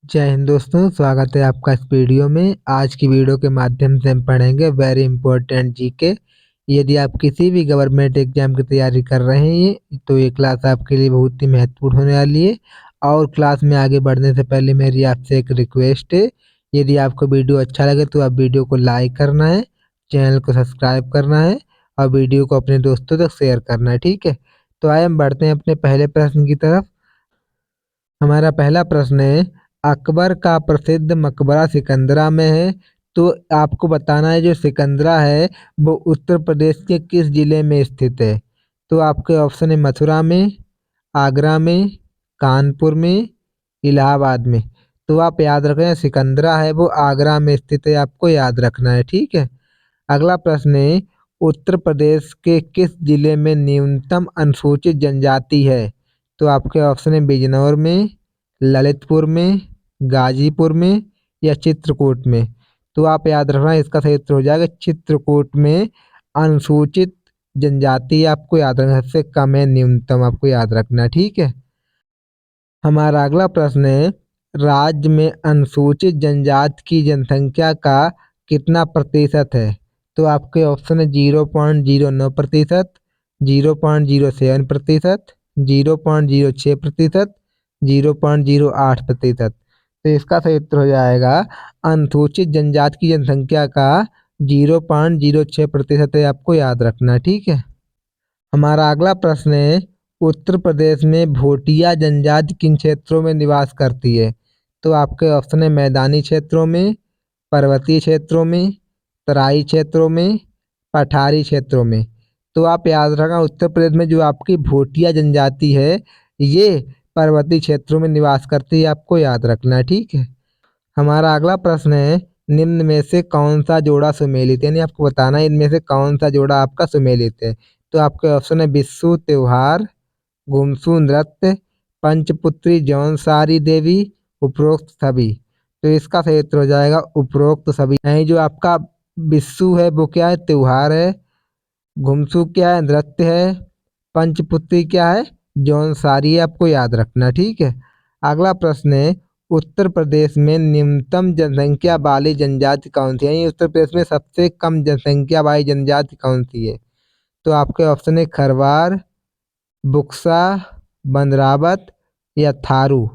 जय हिंद दोस्तों, स्वागत है आपका इस वीडियो में। आज की वीडियो के माध्यम से हम पढ़ेंगे वेरी इंपॉर्टेंट जीके। यदि आप किसी भी गवर्नमेंट एग्जाम की तैयारी कर रहे हैं तो ये क्लास आपके लिए बहुत ही महत्वपूर्ण होने वाली है। और क्लास में आगे बढ़ने से पहले मेरी आपसे एक रिक्वेस्ट है, यदि आपको वीडियो अच्छा लगे तो आप वीडियो को लाइक करना है, चैनल को सब्सक्राइब करना है और वीडियो को अपने दोस्तों तक शेयर करना है, ठीक है। तो आइए हम बढ़ते हैं अपने पहले प्रश्न की तरफ। हमारा पहला प्रश्न है, अकबर का प्रसिद्ध मकबरा सिकंदरा में है। तो आपको बताना है जो सिकंदरा है वो उत्तर प्रदेश के किस जिले में स्थित है। तो आपके ऑप्शन है मथुरा में, आगरा में, कानपुर में, इलाहाबाद में। तो आप याद रखें सिकंदरा है वो आगरा में स्थित है, आपको याद रखना है, ठीक है। अगला प्रश्न है, उत्तर प्रदेश के किस जिले में न्यूनतम अनुसूचित जनजाति है। तो आपके ऑप्शन है बिजनौर में, ललितपुर में, गाजीपुर में या चित्रकूट में। तो आप याद रखना इसका सही उत्तर हो जाएगा चित्रकूट में। अनुसूचित जनजाति आपको याद रखना, सबसे कम है न्यूनतम, आपको याद रखना, ठीक है। हमारा अगला प्रश्न है, राज्य में अनुसूचित जनजाति की जनसंख्या का कितना प्रतिशत है। तो आपके ऑप्शन है 0.09%, 0.07%, 0.06%, 0.08%। तो इसका सही उत्तर हो जाएगा अनुसूचित जनजाति की जनसंख्या का 0.06% है, आपको याद रखना, ठीक है। हमारा अगला प्रश्न है, उत्तर प्रदेश में भोटिया जनजाति किन क्षेत्रों में निवास करती है। तो आपके ऑप्शन है मैदानी क्षेत्रों में, पर्वतीय क्षेत्रों में, तराई क्षेत्रों में, पठारी क्षेत्रों में। तो आप याद रखना उत्तर प्रदेश में जो आपकी भोटिया जनजाति है ये पर्वतीय क्षेत्रों में निवास करती है, आपको याद रखना है, ठीक है। हमारा अगला प्रश्न है, निम्न में से कौन सा जोड़ा सुमेलित है, यानी आपको बताना है इनमें से कौन सा जोड़ा आपका सुमेलित है। तो आपके ऑप्शन है बिस्सू त्योहार, गुमसू नृत्य, पंचपुत्री जौनसारी देवी, उपरोक्त सभी। तो इसका सही उत्तर हो जाएगा उपरोक्त सभी। यानी जो आपका बिस्सू है वो क्या है, त्योहार है, घुमसू क्या है, नृत्य है, पंचपुत्री क्या है, जौनसारी है, आपको याद रखना, ठीक है। अगला प्रश्न है, उत्तर प्रदेश में न्यूनतम जनसंख्या वाली जनजाति कौन सी है, यानी उत्तर प्रदेश में सबसे कम जनसंख्या वाली जनजाति कौन सी है। तो आपके ऑप्शन है खरवार, बुक्सा, बंदरावत या थारू।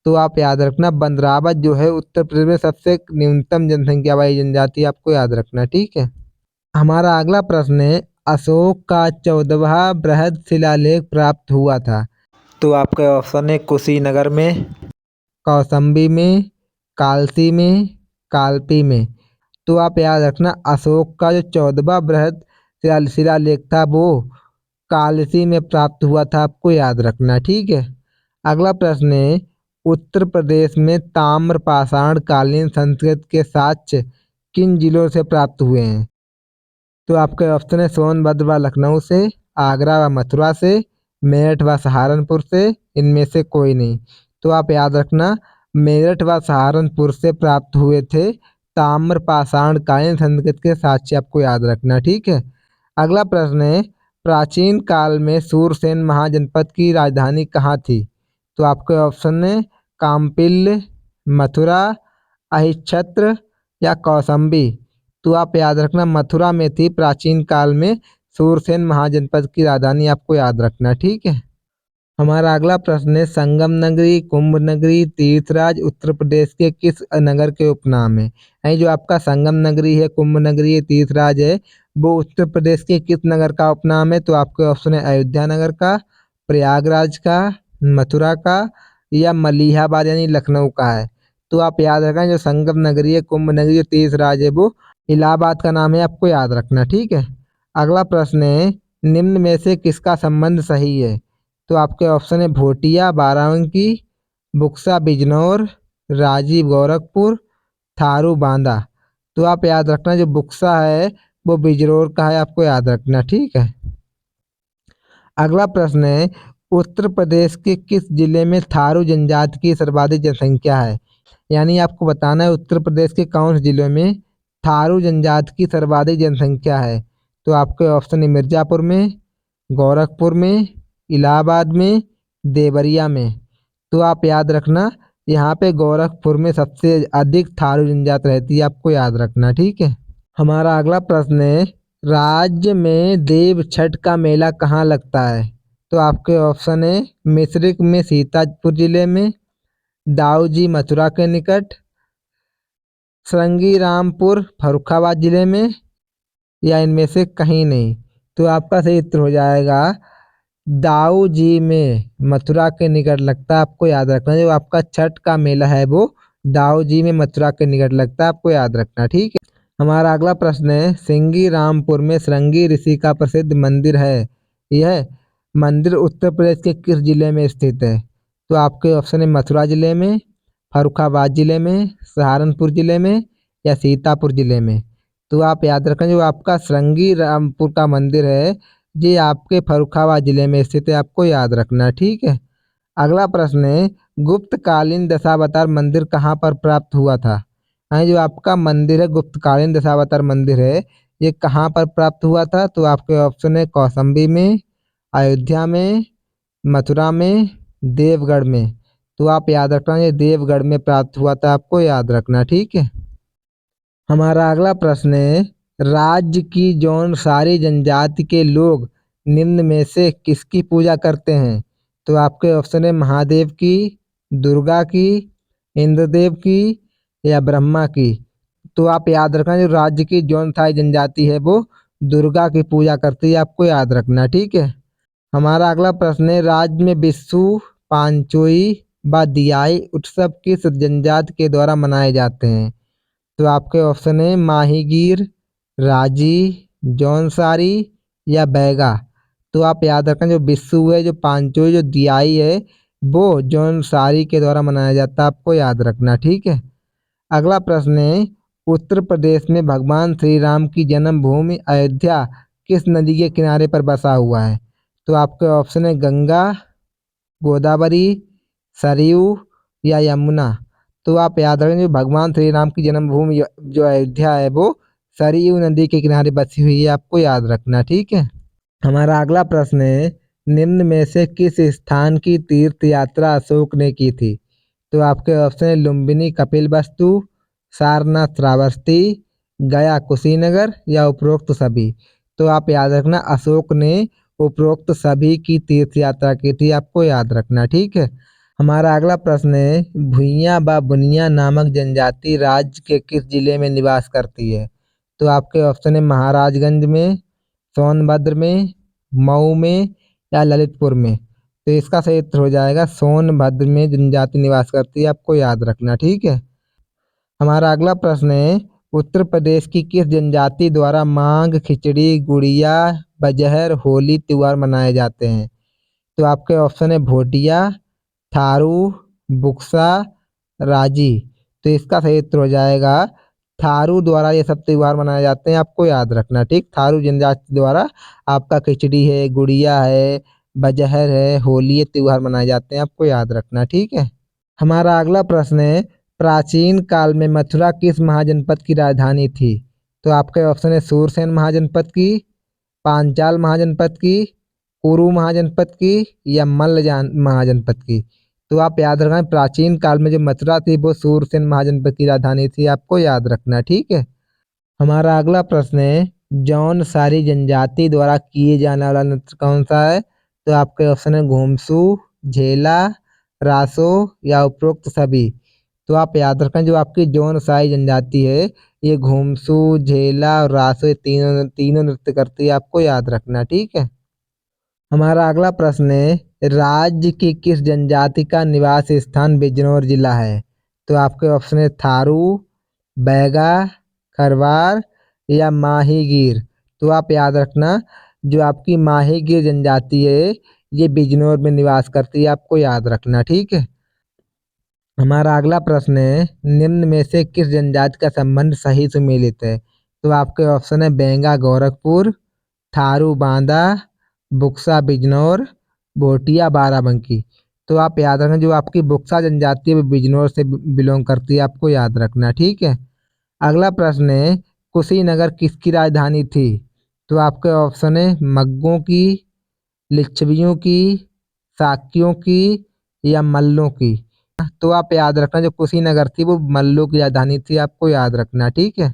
तो आप याद रखना बंदरावत जो है उत्तर प्रदेश में सबसे न्यूनतम जनसंख्या वाली जनजाति, आपको याद रखना, ठीक है। हमारा अगला प्रश्न है, अशोक का 14वां बृहद शिलालेख प्राप्त हुआ था। तो आपके ऑप्शन है कुशीनगर में, कौशाम्बी में, कालसी में, कालपी में। तो आप याद रखना अशोक का जो 14वां बृहद शिलालेख था वो कालसी में प्राप्त हुआ था, आपको याद रखना, ठीक है। अगला प्रश्न है, उत्तर प्रदेश में ताम्र पाषाण कालीन संस्कृति के साक्ष्य किन जिलों से प्राप्त हुए हैं। तो आपके ऑप्शन है सोनभद्र व लखनऊ से, आगरा व मथुरा से, मेरठ व सहारनपुर से, इनमें से कोई नहीं। तो आप याद रखना मेरठ व सहारनपुर से प्राप्त हुए थे ताम्र पाषाण कालीन संस्कृति के साक्ष्य, आपको याद रखना, ठीक है। अगला प्रश्न है, प्राचीन काल में सूरसेन महाजनपद की राजधानी कहाँ थी। तो आपके ऑप्शन है काम्पिल्य, मथुरा, अहिच्छत्र या कौशाम्बी। तो आप याद रखना मथुरा में थी प्राचीन काल में सूरसेन महाजनपद की राजधानी, आपको याद रखना, ठीक है। हमारा अगला प्रश्न है, संगम नगरी, कुंभ नगरी, तीर्थराज उत्तर प्रदेश के किस नगर के उपनाम है। यानी जो आपका संगम नगरी है, कुंभ नगरी है, तीर्थराज है, वो उत्तर प्रदेश के किस नगर का उपनाम है। तो आपके ऑप्शन है अयोध्या नगर का, प्रयागराज का, मथुरा का या मलिहाबाद यानी लखनऊ का है। तो आप याद रखना जो संगम नगरी है, कुंभ नगरी, जो तीर्थराज है वो इलाहाबाद का नाम है, आपको याद रखना, ठीक है। अगला प्रश्न है, निम्न में से किसका संबंध सही है। तो आपके ऑप्शन है भोटिया बाराबंकी, बुक्सा बिजनौर, राजीव गोरखपुर, थारू बांदा। तो आप याद रखना जो बुक्सा है वो बिजनौर का है, आपको याद रखना, ठीक है। अगला प्रश्न है, उत्तर प्रदेश के किस जिले में थारू जनजाति की सर्वाधिक जनसंख्या है। यानी आपको बताना है उत्तर प्रदेश के कौन से जिलों में थारू जनजाति की सर्वाधिक जनसंख्या है। तो आपके ऑप्शन है मिर्जापुर में, गोरखपुर में, इलाहाबाद में, देवरिया में। तो आप याद रखना यहाँ पे गोरखपुर में सबसे अधिक थारू जनजाति रहती है, आपको याद रखना, ठीक है। हमारा अगला प्रश्न है, राज्य में देव छठ का मेला कहाँ लगता है? तो आपके ऑप्शन है मिश्रिक में सीतापुर जिले में, दाऊजी मथुरा के निकट, श्रृंगी रामपुर फर्रुखाबाद जिले में, या इनमें से कहीं नहीं। तो आपका सही उत्तर हो जाएगा दाऊ जी में मथुरा के निकट लगता है, आपको याद रखना। जो आपका छठ का मेला है वो दाऊ जी में मथुरा के निकट लगता है, आपको याद रखना, ठीक है। हमारा अगला प्रश्न है, सिंगी रामपुर में श्रृंगी ऋषि का प्रसिद्ध मंदिर है, यह मंदिर उत्तर प्रदेश के किस जिले में स्थित है? तो आपके ऑप्शन है मथुरा जिले में, फर्रुखाबाद जिले में, सहारनपुर जिले में, या सीतापुर जिले में। तो आप याद रखें जो आपका श्रृंगी रामपुर का मंदिर है ये आपके फर्रुखाबाद जिले में स्थित है, आपको याद रखना, ठीक है। अगला प्रश्न है, गुप्तकालीन दशावतार मंदिर कहाँ पर प्राप्त हुआ था? जो आपका मंदिर है गुप्तकालीन दशावतार मंदिर है ये कहाँ पर प्राप्त हुआ था? तो आपके ऑप्शन है कौशाम्बी में, अयोध्या में, मथुरा में, देवगढ़ में। तो आप याद रखना ये देवगढ़ में प्राप्त हुआ था, आपको याद रखना, ठीक है। हमारा अगला प्रश्न है, राज्य की जौन सारी जनजाति के लोग निम्न में से किसकी पूजा करते हैं? तो आपके ऑप्शन है महादेव की, दुर्गा की, इंद्रदेव की, या ब्रह्मा की। तो आप याद रखना जो राज्य की जौन सारी जनजाति है वो दुर्गा की पूजा करती है, आपको याद रखना, ठीक है। हमारा अगला प्रश्न है, राज्य में बिस्सू, पांचोई व दियाई उत्सव किस जनजाति के द्वारा मनाए जाते हैं? तो आपके ऑप्शन है माहीगीर, राजी, जौनसारी, या बैगा। तो आप याद रखें जो बिस्सू है, जो पांचोई, जो दियाई है वो जौनसारी के द्वारा मनाया जाता है, आपको याद रखना, ठीक है। अगला प्रश्न है, उत्तर प्रदेश में भगवान श्री राम की जन्मभूमि अयोध्या किस नदी के किनारे पर बसा हुआ है? तो आपके ऑप्शन है गंगा, गोदावरी, सरयू, या यमुना। तो आप याद रखें जो भगवान श्री राम की जन्मभूमि जो अयोध्या है वो सरयू नदी के किनारे बसी हुई है, आपको याद रखना, ठीक है। हमारा अगला प्रश्न है, निम्न में से किस स्थान की तीर्थ यात्रा अशोक ने की थी? तो आपके ऑप्शन है लुम्बिनी कपिलवस्तु, सारनाथ श्रावस्ती, गया कुशीनगर, या उपरोक्त सभी। तो आप याद रखना अशोक ने उपरोक्त सभी की तीर्थ यात्रा की थी, आपको याद रखना, ठीक है। हमारा अगला प्रश्न है, भुइयां व बुनिया नामक जनजाति राज्य के किस जिले में निवास करती है? तो आपके ऑप्शन है महाराजगंज में, सोनभद्र में, मऊ में, या ललितपुर में। तो इसका सही उत्तर हो जाएगा सोनभद्र में जनजाति निवास करती है, आपको याद रखना, ठीक है। हमारा अगला प्रश्न है, उत्तर प्रदेश की किस जनजाति द्वारा मांग, खिचड़ी, गुड़िया, बजहर, होली त्योहार मनाए जाते हैं? तो आपके ऑप्शन है भोटिया, थारू, बुक्सा, राजी। तो इसका सही उत्तर हो जाएगा थारू द्वारा ये सब त्योहार मनाए जाते हैं, आपको याद रखना, ठीक। थारू जनजाति द्वारा आपका खिचड़ी है, गुड़िया है, बजहर है, होली, ये त्योहार मनाए जाते हैं, आपको याद रखना, ठीक है। हमारा अगला प्रश्न है, प्राचीन काल में मथुरा किस महाजनपद की राजधानी थी? तो आपके ऑप्शन है सूरसेन महाजनपद की, पांचाल महाजनपद की, कुरु महाजनपद की, या महाजनपद की। तो आप याद रखना प्राचीन काल में जो मथुरा थी वो सूरसेन महाजनपद की राजधानी थी, आपको याद रखना, ठीक है। हमारा अगला प्रश्न है, जौन सारी जनजाति द्वारा किए जाने वाला नृत्य कौन सा है? तो आपके ऑप्शन है घुमसू, झेला, रासो, या उपरोक्त सभी। तो आप याद रखें जो आपकी जौन सारी जनजाति है ये घुमसू, झेला और रासो ये तीनों तीनों नृत्य करती है, आपको याद रखना, ठीक है। हमारा अगला प्रश्न है, राज्य की किस जनजाति का निवास स्थान बिजनौर जिला है? तो आपके ऑप्शन है थारू, बैगा, खरवार, या माहीगीर। तो आप याद रखना जो आपकी माहीगीर जनजाति है ये बिजनौर में निवास करती है, आपको याद रखना, ठीक है। हमारा अगला प्रश्न है, निम्न में से किस जनजाति का संबंध सही सुमेलित है? तो आपके ऑप्शन है बेंगा गोरखपुर, थारू बांदा, बुक्सा बिजनौर, भोटिया बाराबंकी। तो आप याद रखना जो आपकी बुक्सा जनजाति है वो बिजनौर से बिलोंग करती है, आपको याद रखना, ठीक है। अगला प्रश्न है, कुशीनगर किसकी राजधानी थी? तो आपके ऑप्शन है मग्गों की, लिच्छवियों की, शाक्यों की, या मल्लों की। तो आप याद रखना जो कुशीनगर थी वो मल्लों की राजधानी थी, आपको याद रखना, ठीक है।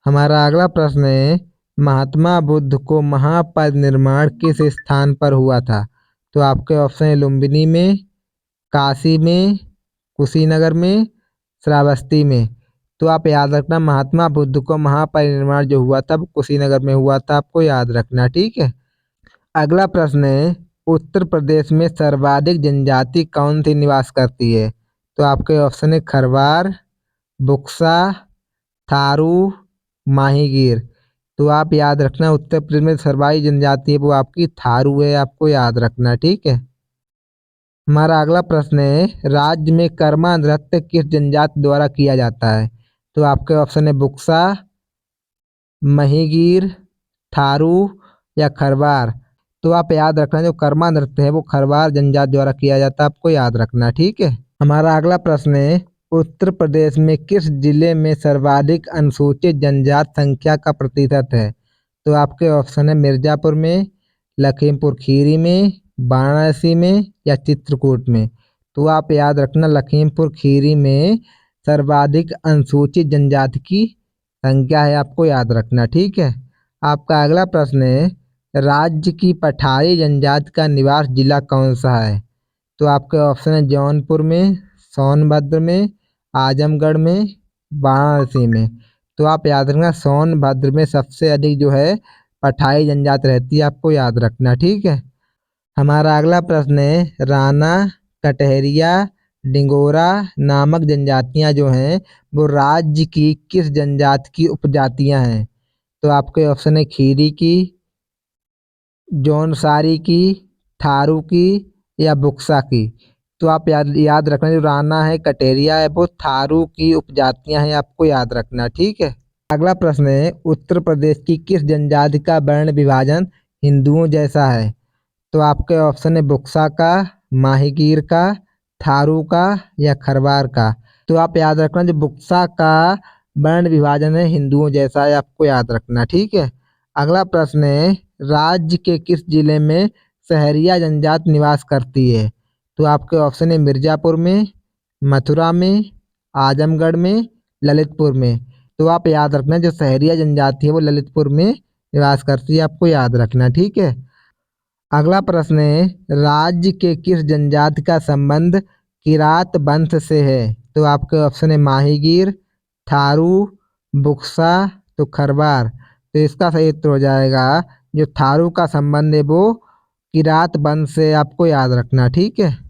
हमारा अगला प्रश्न है, महात्मा बुद्ध को महापरिनिर्वाण किस स्थान पर हुआ था? तो आपके ऑप्शन है लुम्बिनी में, काशी में, कुशीनगर में, श्रावस्ती में। तो आप याद रखना महात्मा बुद्ध को महापरिनिर्वाण जो हुआ था वो कुशीनगर में हुआ था, आपको याद रखना, ठीक है। अगला प्रश्न है, उत्तर प्रदेश में सर्वाधिक जनजाति कौन सी निवास करती है? तो आपके ऑप्शन है खरवार, बुक्सा, थारू, माहीगीर। तो आप याद रखना उत्तर प्रदेश में सर्वाधिक जनजाति है वो आपकी थारू है, आपको याद रखना, ठीक है। हमारा अगला प्रश्न है, राज्य में कर्मा नृत्य किस जनजाति द्वारा किया जाता है? तो आपके ऑप्शन है बुक्सा, महीगीर, थारू या खरवार। तो आप याद रखना जो कर्मा नृत्य है वो खरवार जनजाति द्वारा किया जाता है, आपको याद रखना, ठीक है। हमारा अगला प्रश्न है, उत्तर प्रदेश में किस जिले में सर्वाधिक अनुसूचित जनजाति संख्या का प्रतिशत है? तो आपके ऑप्शन है मिर्जापुर में, लखीमपुर खीरी में, वाराणसी में या चित्रकूट में। तो आप याद रखना लखीमपुर खीरी में सर्वाधिक अनुसूचित जनजाति की संख्या है, आपको याद रखना, ठीक है। आपका अगला प्रश्न है, राज्य की पठारी जनजाति का निवास जिला कौन सा है? तो आपके ऑप्शन है जौनपुर में, सोनभद्र में, आजमगढ़ में, वाराणसी में। तो आप याद रखना सोनभद्र में सबसे अधिक जो है पठाई जनजाति रहती है, आपको याद रखना, ठीक है। हमारा अगला प्रश्न है, राणा, कटहरिया, डिंगोरा नामक जनजातियां जो हैं वो राज्य की किस जनजाति की उपजातियां हैं? तो आपके ऑप्शन है खीरी की, जौनसारी की, थारू की या बुक्सा की। तो आप याद रखना जो राणा है, कटेरिया है वो थारू की उपजातियां हैं, आपको याद रखना, ठीक है। अगला प्रश्न है, उत्तर प्रदेश की किस जनजाति का वर्ण विभाजन हिंदुओं जैसा है? तो आपके ऑप्शन है बुक्सा का, माहीगीर का, थारू का या खरवार का। तो आप याद रखना जो बुक्सा का वर्ण विभाजन है हिंदुओं जैसा है, आपको याद रखना, ठीक है। अगला प्रश्न है, राज्य के किस जिले में सहरिया जनजाति निवास करती है? तो आपके ऑप्शन है मिर्जापुर में, मथुरा में, आजमगढ़ में, ललितपुर में। तो आप याद रखना जो सहरिया जनजाति है वो ललितपुर में निवास करती है, आपको याद रखना, ठीक है। अगला प्रश्न है, राज्य के किस जनजाति का संबंध किरात वंश से है? तो आपके ऑप्शन है माहीगीर, थारू, बुक्सा तो खरवार। तो इसका सही उत्तर हो जाएगा जो थारू का संबंध है वो किरात वंश से, आपको याद रखना, ठीक है।